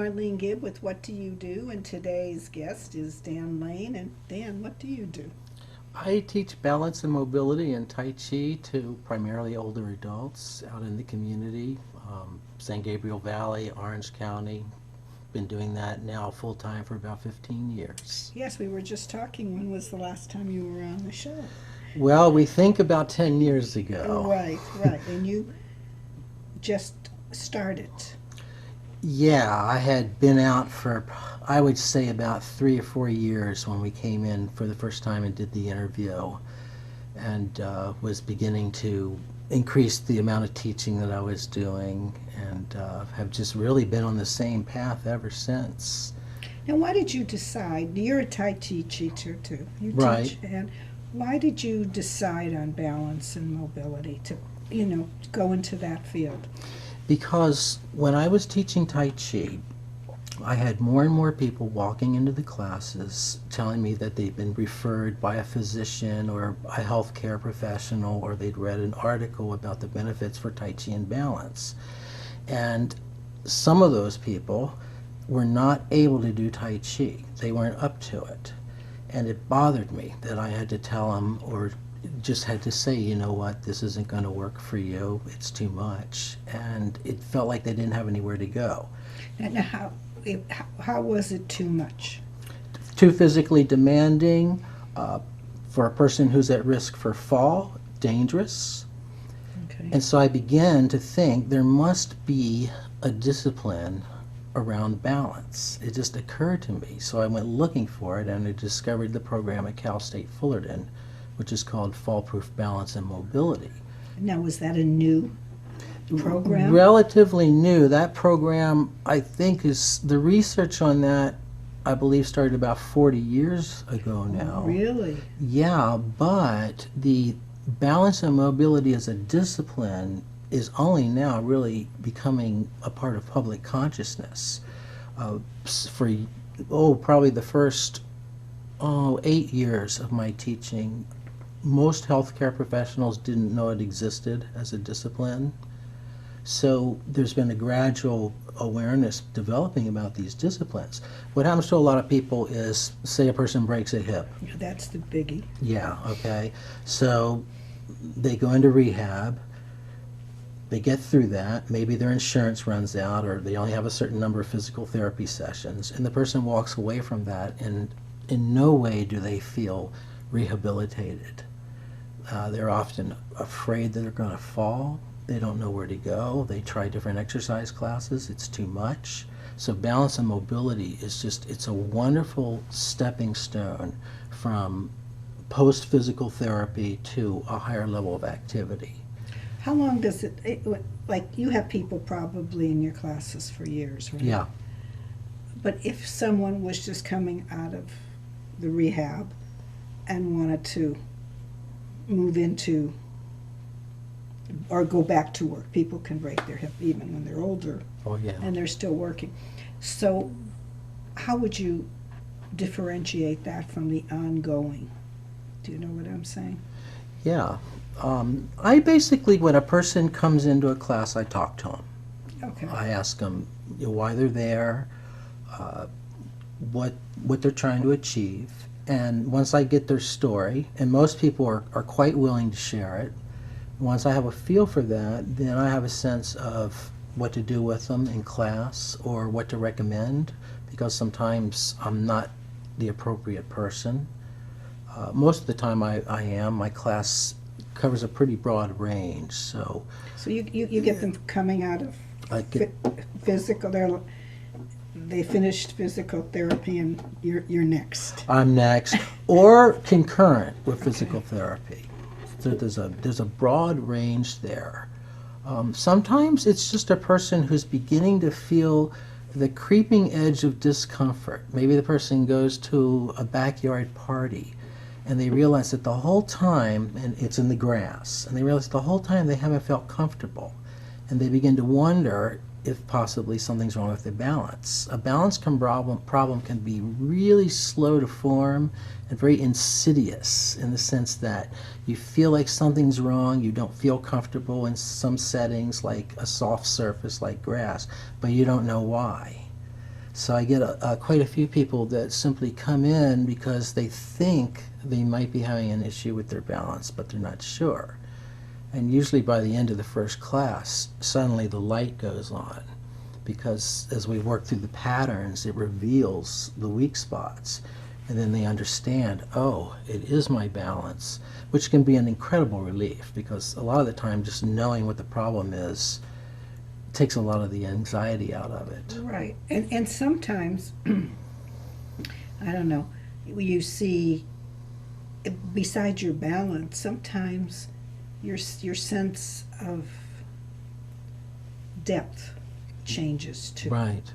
Marlene Gibb with What Do You Do? And today's guest is Dan Layne. And Dan, what do you do? I teach balance and mobility and Tai Chi to primarily older adults out in the community, San Gabriel Valley, Orange County. Been doing that now full time for about 15 years. Yes, we were just talking. When was the last time you were on the show? Well, we think about 10 years ago. Right, right. And you just started. Yeah, I had been out for, I would say, about 3 or 4 years when we came in for the first time and did the interview, and was beginning to increase the amount of teaching that I was doing, and have just really been on the same path ever since. Now, why did you decide? You're a Tai Chi teacher too. You Right. teach, and why did you decide on balance and mobility to, go into that field? Because when I was teaching Tai Chi, I had more and more people walking into the classes telling me that they'd been referred by a physician or a healthcare professional, or they'd read an article about the benefits for Tai Chi and balance. And some of those people were not able to do Tai Chi. They weren't up to it. And it bothered me that I had to tell them, or just had to say, you know what, this isn't going to work for you, it's too much. And it felt like they didn't have anywhere to go. And how was it too much? Too physically demanding, for a person who's at risk for fall, dangerous. Okay. And so I began to think there must be a discipline around balance. It just occurred to me. So I went looking for it, and I discovered the program at Cal State Fullerton, which is called Fall Proof Balance and Mobility. Now, was that a new program? Relatively new. That program, I think, is the research on that, I believe, started about 40 years ago now. Really? Yeah, but the balance and mobility as a discipline is only now really becoming a part of public consciousness. For probably the first 8 years of my teaching, most healthcare professionals didn't know it existed as a discipline. So there's been a gradual awareness developing about these disciplines. What happens to a lot of people is, say a person breaks a hip. That's the biggie. Yeah, okay. So they go into rehab, they get through that, maybe their insurance runs out, or they only have a certain number of physical therapy sessions, and the person walks away from that, and in no way do they feel rehabilitated. They're often afraid that they're going to fall. They don't know where to go. They try different exercise classes. It's too much. So balance and mobility is it's a wonderful stepping stone from post-physical therapy to a higher level of activity. How long does like you have people probably in your classes for years, right? Yeah. But if someone was just coming out of the rehab and wanted to move into or go back to work, people can break their hip even when they're older. Oh, yeah. And they're still working. So how would you differentiate that from the ongoing? Do you know what I'm saying? Yeah. I basically, when a person comes into a class, I talk to them. Okay. I ask them why they're there, what they're trying to achieve. And once I get their story, and most people are quite willing to share it, once I have a feel for that, then I have a sense of what to do with them in class or what to recommend, because sometimes I'm not the appropriate person. Most of the time I am. My class covers a pretty broad range. So you get them coming out of physical, they finished physical therapy and you're next. I'm next, or concurrent with physical therapy. So there's a broad range there. Sometimes it's just a person who's beginning to feel the creeping edge of discomfort. Maybe the person goes to a backyard party and they realize that the whole time, and it's in the grass, and they realize the whole time they haven't felt comfortable. And they begin to wonder if possibly something's wrong with their balance. A balance problem can be really slow to form and very insidious, in the sense that you feel like something's wrong, you don't feel comfortable in some settings like a soft surface like grass, but you don't know why. So I get quite a few people that simply come in because they think they might be having an issue with their balance, but they're not sure. And usually by the end of the first class, suddenly the light goes on, because as we work through the patterns, it reveals the weak spots. And then they understand, oh, it is my balance, which can be an incredible relief, because a lot of the time just knowing what the problem is takes a lot of the anxiety out of it. Right. And sometimes, I don't know, you see, besides your balance, sometimes your sense of depth changes too. Right.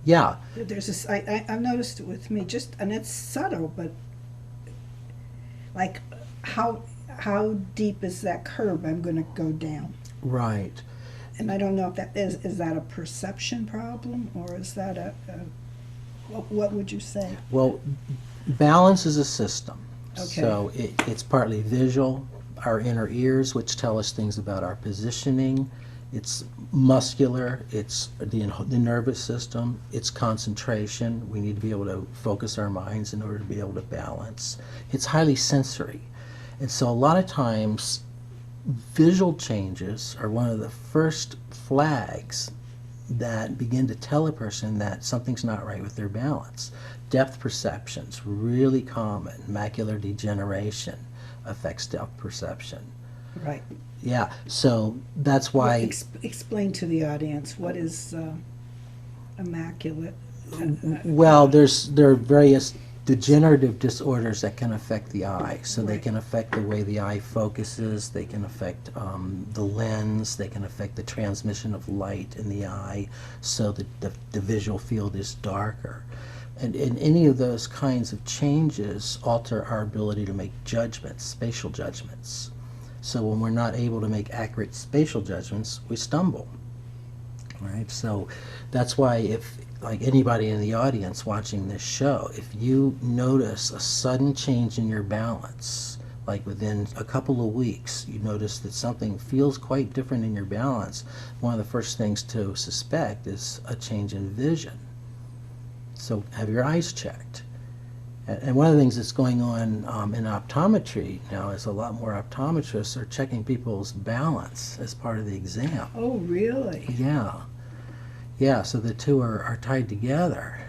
Yeah. There's this, I've noticed it with me, and it's subtle, but like how deep is that curve I'm going to go down? Right. And I don't know if that is that a perception problem, or is that what would you say? Well, balance is a system. Okay. So it's partly visual, our inner ears, which tell us things about our positioning. It's muscular, it's the nervous system, it's concentration. We need to be able to focus our minds in order to be able to balance. It's highly sensory. And so a lot of times, visual changes are one of the first flags that begin to tell a person that something's not right with their balance. Depth perception's really common. Macular degeneration affects depth perception. Right. Yeah, so that's why... Explain to the audience, what is immaculate? Well, there are various degenerative disorders that can affect the eye. So they Right. can affect the way the eye focuses, they can affect the lens, they can affect the transmission of light in the eye, so that the visual field is darker. And any of those kinds of changes alter our ability to make judgments, spatial judgments. So when we're not able to make accurate spatial judgments, we stumble. Right? So that's why, if, like anybody in the audience watching this show, if you notice a sudden change in your balance, like within a couple of weeks, you notice that something feels quite different in your balance, one of the first things to suspect is a change in vision. So have your eyes checked. And one of the things that's going on in optometry now is a lot more optometrists are checking people's balance as part of the exam. Oh, really? Yeah. Yeah, so the two are tied together.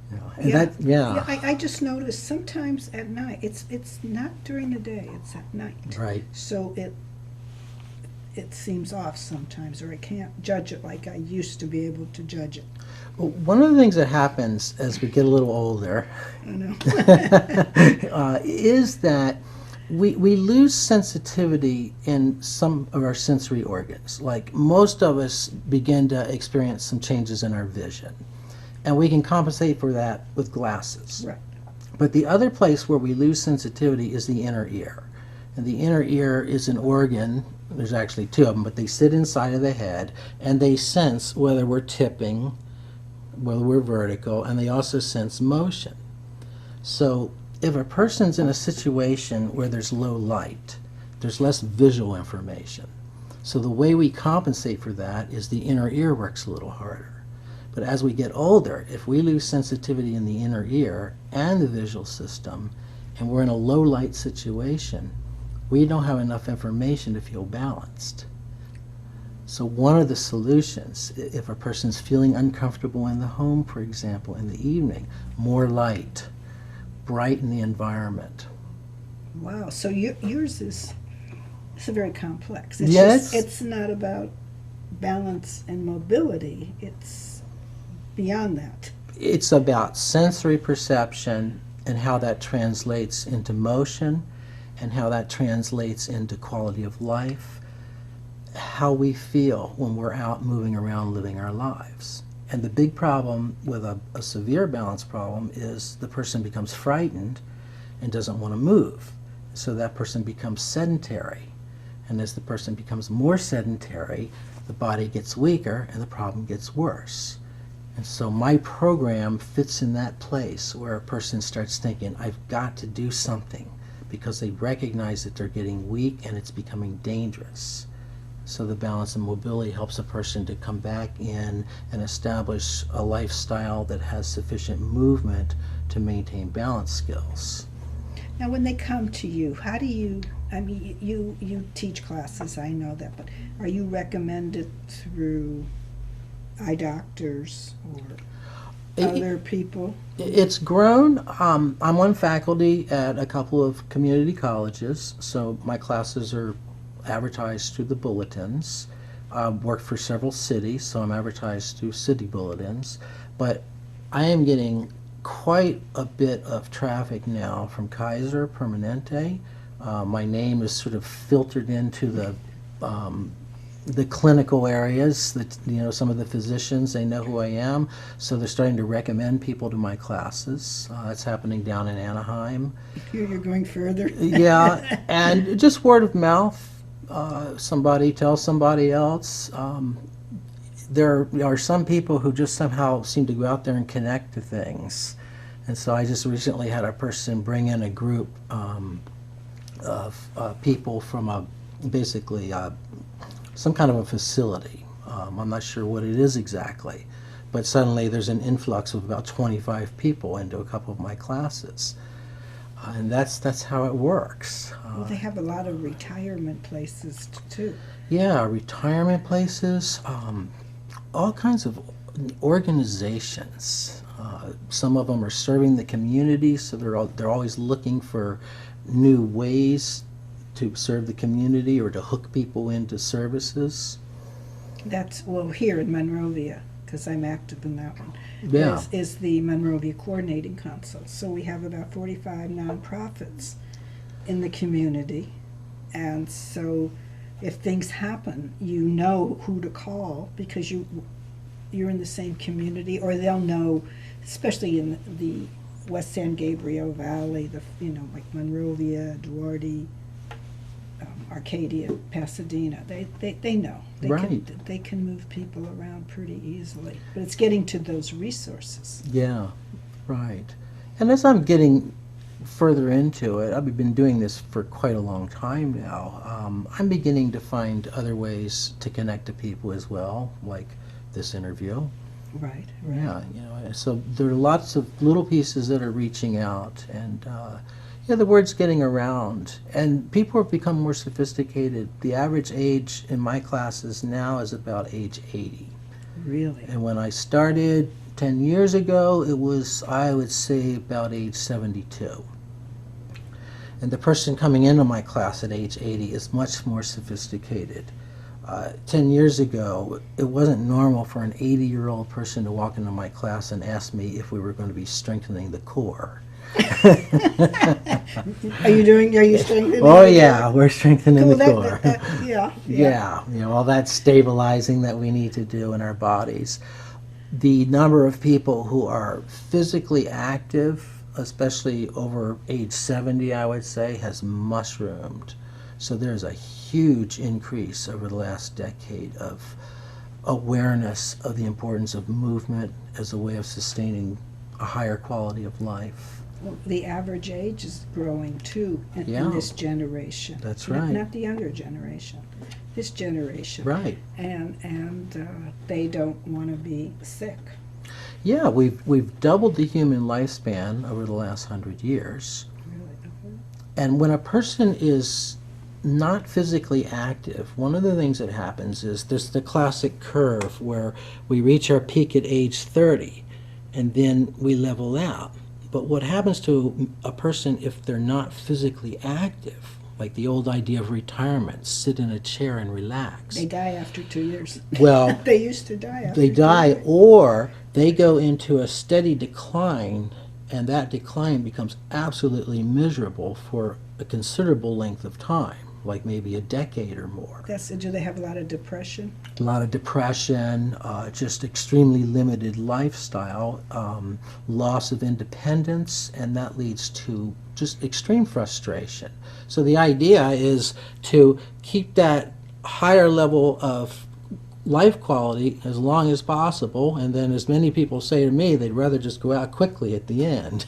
You know, and Yeah. that, yeah. I just noticed sometimes at night, it's not during the day, it's at night. Right. So it seems off sometimes, or I can't judge it like I used to be able to judge it. Well, one of the things that happens as we get a little older I know. is that we lose sensitivity in some of our sensory organs. Like most of us begin to experience some changes in our vision, and we can compensate for that with glasses. Right. But the other place where we lose sensitivity is the inner ear. And the inner ear is an organ, there's actually two of them, but they sit inside of the head, and they sense whether we're tipping, whether we're vertical, and they also sense motion. So if a person's in a situation where there's low light, there's less visual information. So the way we compensate for that is the inner ear works a little harder. But as we get older, if we lose sensitivity in the inner ear and the visual system, and we're in a low light situation, we don't have enough information to feel balanced. So one of the solutions, if a person's feeling uncomfortable in the home, for example, in the evening, more light, brighten the environment. Wow, so yours is very complex. Yes. It's not about balance and mobility, it's beyond that. It's about sensory perception and how that translates into motion, and how that translates into quality of life, how we feel when we're out moving around living our lives. And the big problem with a severe balance problem is the person becomes frightened and doesn't want to move. So that person becomes sedentary. And as the person becomes more sedentary, the body gets weaker and the problem gets worse. And so my program fits in that place where a person starts thinking, I've got to do something, because they recognize that they're getting weak and it's becoming dangerous. So the balance and mobility helps a person to come back in and establish a lifestyle that has sufficient movement to maintain balance skills. Now, when they come to you, how do you, I mean, you teach classes, I know that, but are you recommended through eye doctors or other people? It's grown. I'm on faculty at a couple of community colleges, so my classes are advertised through the bulletins. I work for several cities, so I'm advertised through city bulletins. But I am getting quite a bit of traffic now from Kaiser Permanente. My name is sort of filtered into the clinical areas. That, you know, some of the physicians, they know who I am, so they're starting to recommend people to my classes. That's happening down in Anaheim. You're going further? Yeah, and just word of mouth. Somebody tells somebody else. There are some people who just somehow seem to go out there and connect to things. And so I just recently had a person bring in a group of people from basically some kind of a facility. I'm not sure what it is exactly, but suddenly there's an influx of about 25 people into a couple of my classes. And that's how it works. Well, they have a lot of retirement places too. Yeah, retirement places, all kinds of organizations. Some of them are serving the community, so they're always looking for new ways to serve the community or to hook people into services. That's, well, here in Monrovia, because I'm active in that one, Yeah. is the Monrovia Coordinating Council. So we have about 45 nonprofits in the community. And so if things happen, you know who to call because you're in the same community, or they'll know, especially in the West San Gabriel Valley, like Monrovia, Duarte, Arcadia, Pasadena. They know. They can move people around pretty easily. But it's getting to those resources. Yeah, right. And as I'm getting further into it, I've been doing this for quite a long time now. I'm beginning to find other ways to connect to people as well, like this interview. Right. Yeah, so there are lots of little pieces that are reaching out, and the word's getting around, and people have become more sophisticated. The average age in my classes now is about age 80. Really? And when I started 10 years ago, it was, I would say, about age 72. And the person coming into my class at age 80 is much more sophisticated. 10 years ago, it wasn't normal for an 80-year-old person to walk into my class and ask me if we were going to be strengthening the core. Are you strengthening? Oh yeah, we're strengthening the core. Yeah. Yeah, all that stabilizing that we need to do in our bodies. The number of people who are physically active, especially over age 70, I would say, has mushroomed. So there's a huge increase over the last decade of awareness of the importance of movement as a way of sustaining a higher quality of life. Well, the average age is growing too in this generation. That's right. Not the younger generation, this generation. Right. And they don't want to be sick. Yeah, we've doubled the human lifespan over the last 100 years. Really? Okay. And when a person is not physically active, one of the things that happens is there's the classic curve where we reach our peak at age 30 and then we level out. But what happens to a person if they're not physically active, like the old idea of retirement, sit in a chair and relax? They die after 2 years. Well, they used to die after they 2 die, years. or they go into a steady decline, and that decline becomes absolutely miserable for a considerable length of time, like maybe a decade or more. Do they have a lot of depression? A lot of depression, just extremely limited lifestyle, loss of independence, and that leads to just extreme frustration. So the idea is to keep that higher level of life quality as long as possible, and then as many people say to me, they'd rather just go out quickly at the end.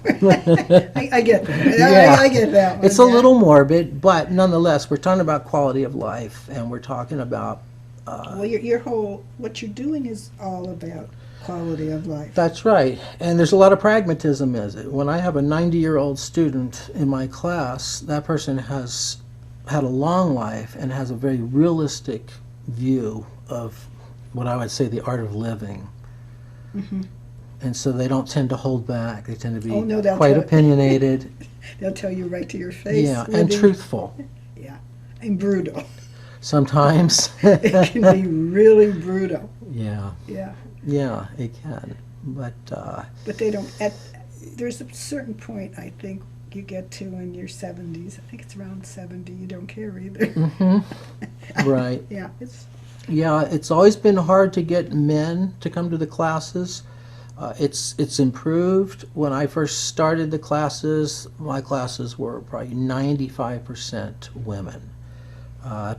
I get that. Yeah. I get that one. It's a yeah. little morbid, but nonetheless, we're talking about quality of life, and we're talking about. Well, your whole, what you're doing is all about quality of life. That's right, and there's a lot of pragmatism in it. When I have a 90-year-old student in my class, that person has had a long life and has a very realistic view of what I would say the art of living. Mhm. And so they don't tend to hold back. They tend to be Oh, no, they'll quite tell- opinionated. They'll tell you right to your face. Yeah, and living- truthful Yeah, and brutal. sometimes. It can be really brutal. Yeah, Yeah, yeah, it can. But but they don't. There's a certain point I think you get to in your 70s. I think it's around 70. You don't care either. mhm, right. Yeah, it's Yeah, it's always been hard to get men to come to the classes. It's improved. When I first started the classes, my classes were probably 95% women.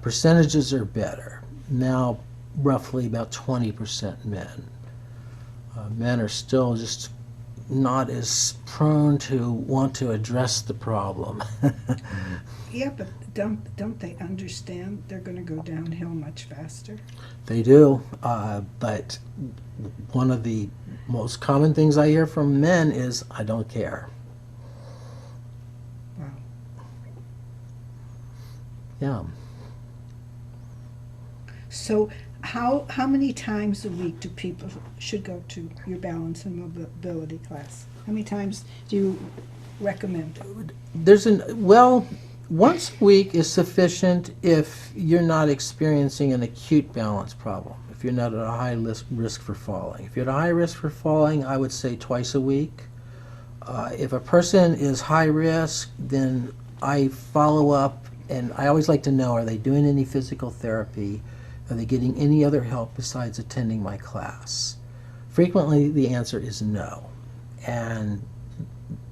Percentages are better. Now, roughly about 20% men. Men are still just not as prone to want to address the problem. yeah, but don't they understand they're going to go downhill much faster? They do, but one of the most common things I hear from men is, I don't care. Wow. Yeah. So how many times a week do people should go to your balance and mobility class? How many times do you recommend? Well, once a week is sufficient if you're not experiencing an acute balance problem, if you're not at a high risk for falling. If you're at a high risk for falling, I would say twice a week. If a person is high risk, then I follow up, and I always like to know, are they doing any physical therapy? Are they getting any other help besides attending my class? Frequently, the answer is no. And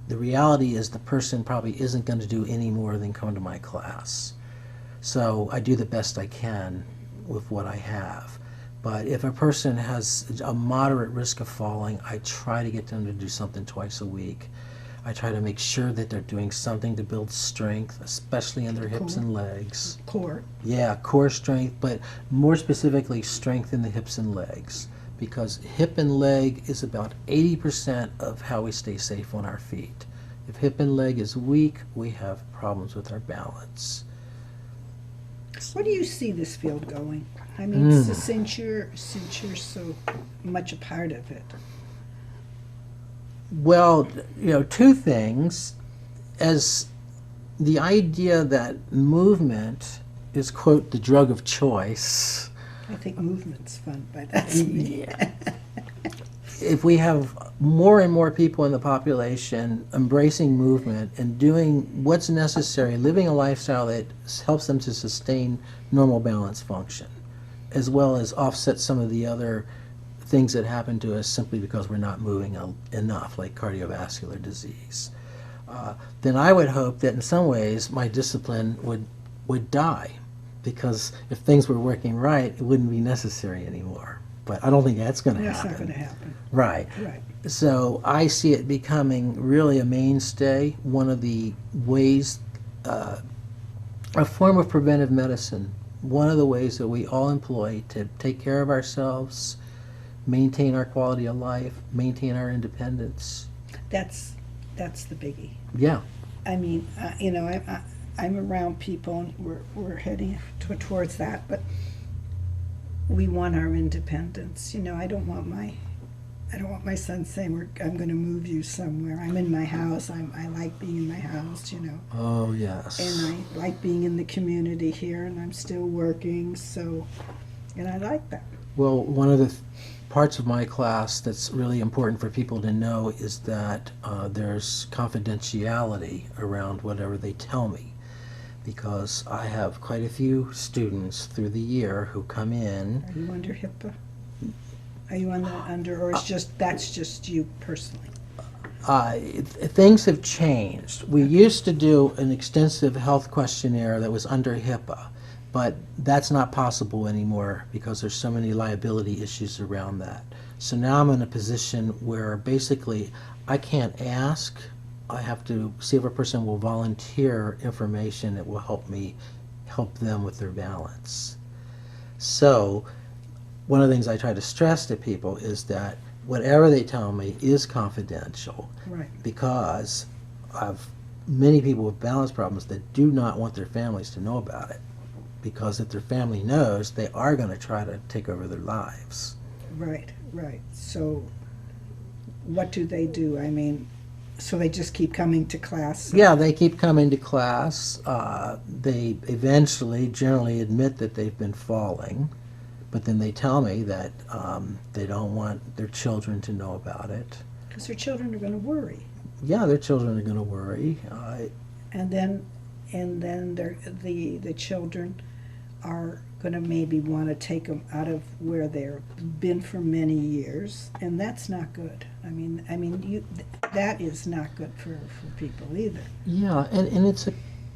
the reality is the person probably isn't going to do any more than come to my class. So I do the best I can with what I have. But if a person has a moderate risk of falling, I try to get them to do something twice a week. I try to make sure that they're doing something to build strength, especially in their hips and legs. Core. Yeah, core strength, but more specifically strength in the hips and legs. Because hip and leg is about 80% of how we stay safe on our feet. If hip and leg is weak, we have problems with our balance. Where do you see this field going? I mean, since you're so much a part of it. Well, two things. As the idea that movement is, quote, the drug of choice. I think movement's fun, but that's me. Yeah. If we have more and more people in the population embracing movement and doing what's necessary, living a lifestyle that helps them to sustain normal balance function, as well as offset some of the other things that happen to us simply because we're not moving enough, like cardiovascular disease, then I would hope that in some ways my discipline would die, because if things were working right, it wouldn't be necessary anymore. But I don't think that's going to happen. That's not going to happen. Right. Right. So I see it becoming really a mainstay, one of the ways, a form of preventive medicine, one of the ways that we all employ to take care of ourselves, maintain our quality of life, maintain our independence. That's the biggie. Yeah. I mean, I'm around people, and we're heading towards that, but we want our independence. I don't want my son saying, I'm going to move you somewhere. I'm in my house. I like being in my house. Oh, yes. And I like being in the community here, and I'm still working. So, and I like that. Well, one of the parts of my class that's really important for people to know is that there's confidentiality around whatever they tell me, because I have quite a few students through the year who come in. Are you under HIPAA? Are you under, or is that's just you personally? Things have changed. We used to do an extensive health questionnaire that was under HIPAA, but that's not possible anymore because there's so many liability issues around that. So now I'm in a position where basically I can't ask I have to see if a person will volunteer information that will help them with their balance. So one of the things I try to stress to people is that whatever they tell me is confidential, Right. because I've many people with balance problems that do not want their families to know about it, because if their family knows, they are going to try to take over their lives. Right, right. So what do they do? I mean, so they just keep coming to class? Yeah, they keep coming to class. They eventually generally admit that they've been falling, but then they tell me that they don't want their children to know about it. Because their children are going to worry. Yeah, their children are going to worry. And then the children are going to maybe want to take them out of where they've been for many years, and that's not good. I mean, that is not good for people either. Yeah, and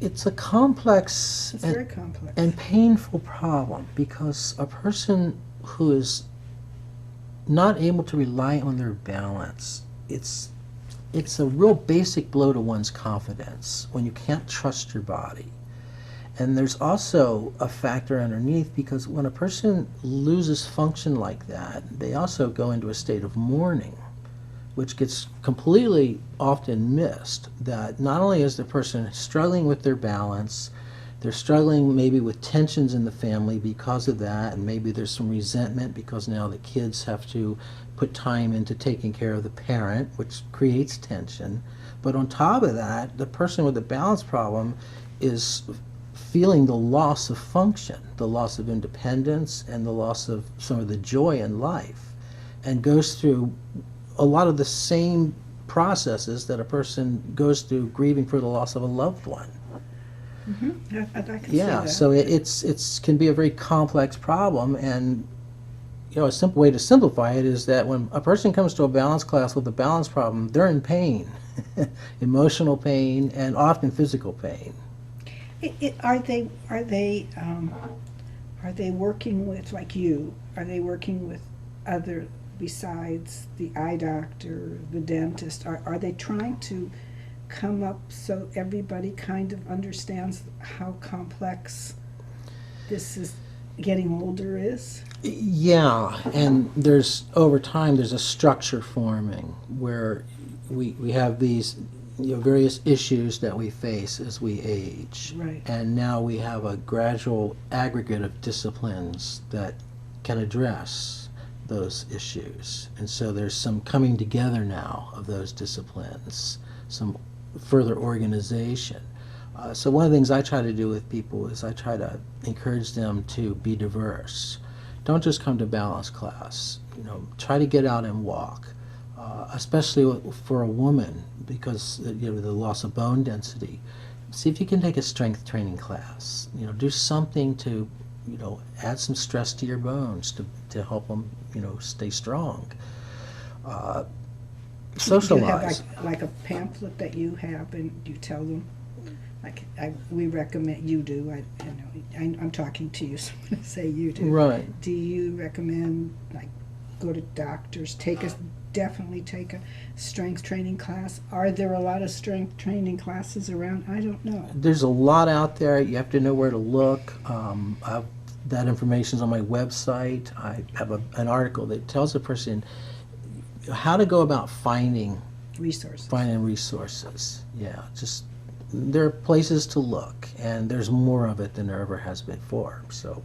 it's a complex It's very complex. and painful problem, because a person who is not able to rely on their balance, it's a real basic blow to one's confidence when you can't trust your body. And there's also a factor underneath, because when a person loses function like that, they also go into a state of mourning, which gets completely often missed. That not only is the person struggling with their balance, they're struggling maybe with tensions in the family because of that, and maybe there's some resentment because now the kids have to put time into taking care of the parent, which creates tension. But on top of that, the person with the balance problem is feeling the loss of function, the loss of independence, and the loss of some of the joy in life, and goes through a lot of the same processes that a person goes through grieving for the loss of a loved one. Mm-hmm. I can see Yeah, that. so it's can be a very complex problem, and a simple way to simplify it is that when a person comes to a balance class with a balance problem, they're in pain, emotional pain, and often physical pain. Are they working with, like you? Are they working with other besides the eye doctor, the dentist? Are they trying to come up so everybody kind of understands how complex this is getting older is? Yeah, and over time there's a structure forming where we have these various issues that we face as we age. Right. And now we have a gradual aggregate of disciplines that can address those issues. And so there's some coming together now of those disciplines, some further organization. So one of the things I try to do with people is I try to encourage them to be diverse. Don't just come to balance class. Try to get out and walk, especially for a woman, because the loss of bone density. See if you can take a strength training class. Do something to add some stress to your bones to help them stay strong. Socialize. Do you have like a pamphlet that you have, and you tell them, we recommend, you do, I'm talking to you, so I'm going to say you do. Right. Do you recommend, go to doctors, definitely take a strength training class? Are there a lot of strength training classes around? I don't know. There's a lot out there. You have to know where to look. That information's on my website. I have an article that tells a person how to go about finding resources. Yeah, just there are places to look, and there's more of it than there ever has been before. So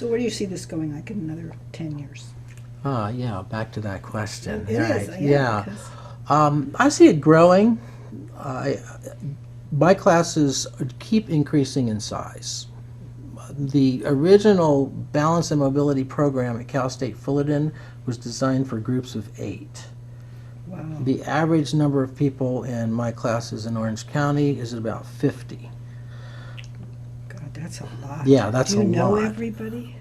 where do you see this going, in another 10 years? Yeah, back to that question. It Right. is, Yeah. 'Cause I see it growing. My classes keep increasing in size. The original balance and mobility program at Cal State Fullerton was designed for groups of 8. wow. The average number of people in my classes in Orange County is about 50. God, that's a lot. Yeah, that's a lot. Do you know everybody?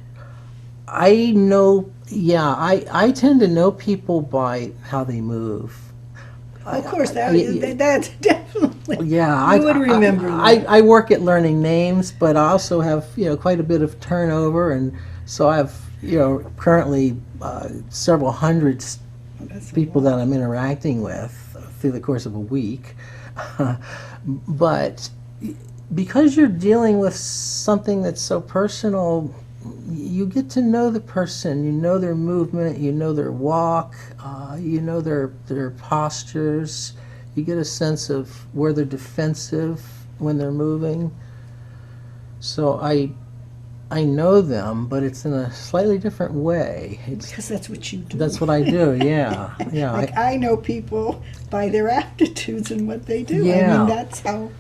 I know, yeah, I tend to know people by how they move. Of course, that's definitely. Yeah, You would remember that. I work at learning names, but I also have quite a bit of turnover, and so I have currently several hundred That's a people lot. that I'm interacting with through the course of a week. But because you're dealing with something that's so personal, you get to know the person. You know their movement, you know their walk, you know their postures. You get a sense of where they're defensive when they're moving. So I know them, but it's in a slightly different way. Because that's what you do. That's what I do, yeah. Yeah. Like I know people by their aptitudes and what they do. Yeah. I mean, that's how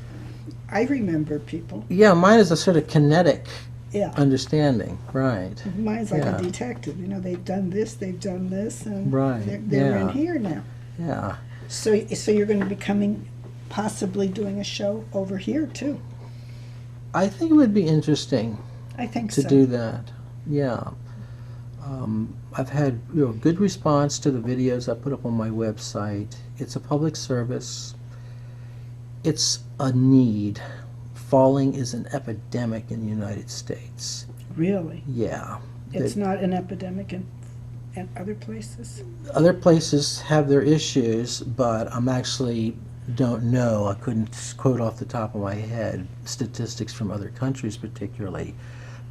I remember people. Yeah, mine is a sort of kinetic Yeah. understanding, right. Mine's like Yeah. a detective. You know, they've done this, and Right, they're in yeah. here now. Yeah. So you're going to be coming, possibly doing a show over here too. I think it would be interesting I think to so. do that. Yeah. I've had good response to the videos I put up on my website. It's a public service. It's a need. Falling is an epidemic in the United States. Really? Yeah. It's not an epidemic in other places? Other places have their issues, but I'm actually don't know. I couldn't quote off the top of my head statistics from other countries particularly.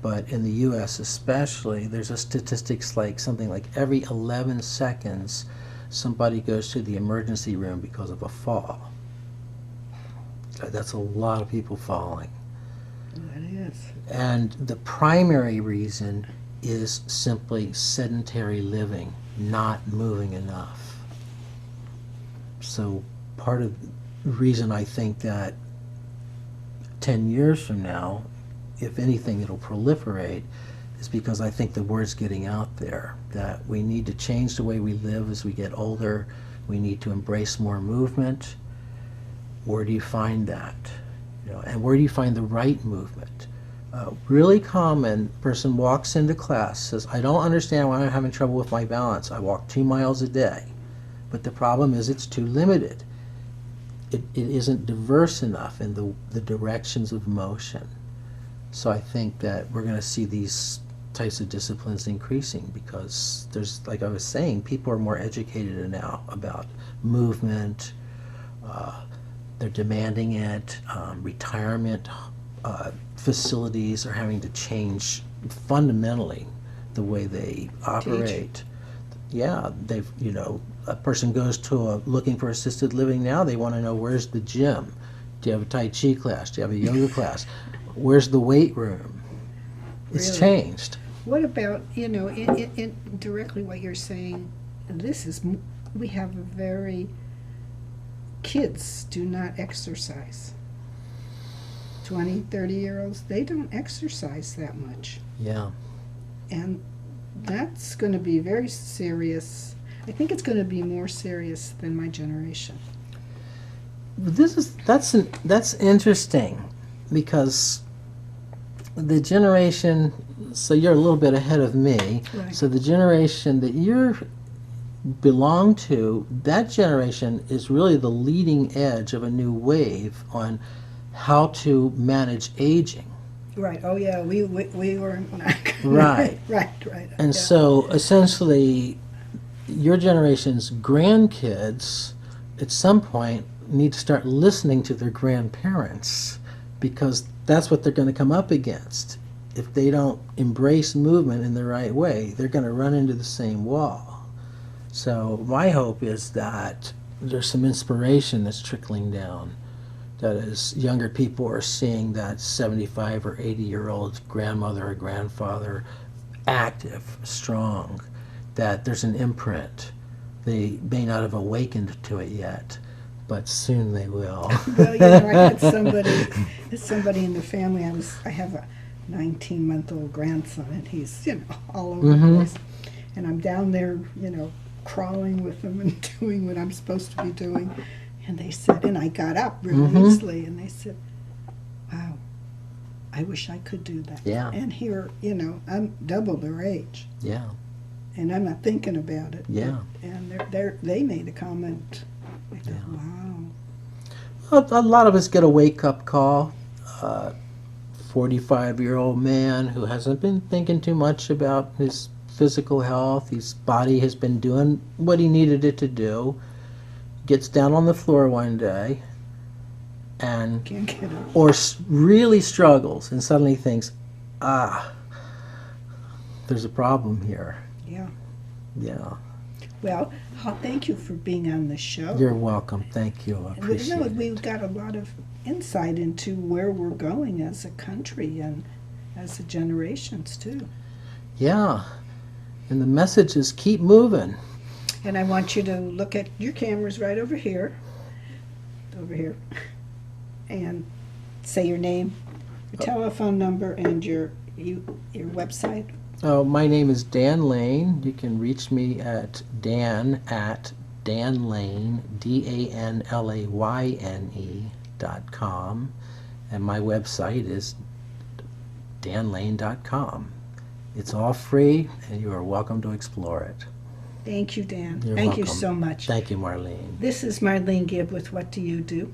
But in the U.S. especially, there's a statistics like something like every 11 seconds somebody goes to the emergency room because of a fall. That's a lot of people falling. That is. And the primary reason is simply sedentary living, not moving enough. So part of the reason I think that 10 years from now, if anything, it'll proliferate, is because I think the word's getting out there that we need to change the way we live as we get older. We need to embrace more movement. Where do you find that? And where do you find the right movement? Really common person walks into class, says, I don't understand why I'm having trouble with my balance. I walk 2 miles a day. But the problem is it's too limited. It isn't diverse enough in the directions of motion. So I think that we're going to see these types of disciplines increasing because there's, like I was saying, people are more educated now about movement. They're demanding it. Retirement facilities are having to change fundamentally the way they operate. Yeah, a person goes to looking for assisted living now, they want to know where's the gym? Do you have a Tai Chi class? Do you have a yoga class? Where's the weight room? It's Really? changed. What about, in directly what you're saying, we have a very, kids do not exercise. 20, 30-year-olds, they don't exercise that much. Yeah. And that's going to be very serious. I think it's going to be more serious than my generation. That's interesting because the generation, so you're a little bit ahead of me. Right. So the generation that you belong to, that generation is really the leading edge of a new wave on how to manage aging. Right. Oh yeah, we were not Right. right. And yeah. so essentially your generation's grandkids at some point need to start listening to their grandparents because that's what they're going to come up against. If they don't embrace movement in the right way, they're going to run into the same wall. So my hope is that there's some inspiration that's trickling down. That is, younger people are seeing that 75 or 80-year-old grandmother or grandfather active, strong, that there's an imprint. They may not have awakened to it yet, but soon they will. Well, I had somebody in the family. I have a 19-month-old grandson, and he's all over the place. And I'm down there, crawling with him and doing what I'm supposed to be doing. And they said, and I got up really easily, and they said, "Wow, I wish I could do that." Yeah. And here, I'm double their age. Yeah. And I'm not thinking about it. Yeah. And they made a comment. I thought, Yeah. wow. A lot of us get a wake-up call. 45-year-old man who hasn't been thinking too much about his physical health. His body has been doing what he needed it to do. gets down on the floor one day and Can't get it. or really struggles and suddenly thinks, there's a problem here. Yeah. Yeah. Well, thank you for being on the show. You're welcome. Thank you. I And appreciate it. we've got a lot of insight into where we're going as a country and as the generations too. Yeah. And the message is keep moving. And I want you to look at your cameras right over here, and say your name, your telephone number, and your website. Oh, my name is Dan Layne. You can reach me at Dan@danlayne, DANLAYNE.com. And my website is danlayne.com. It's all free, and you are welcome to explore it. Thank you, Dan. You're Thank you welcome. so much. Thank you, Marlene. This is Marlene Gibb with What Do You Do?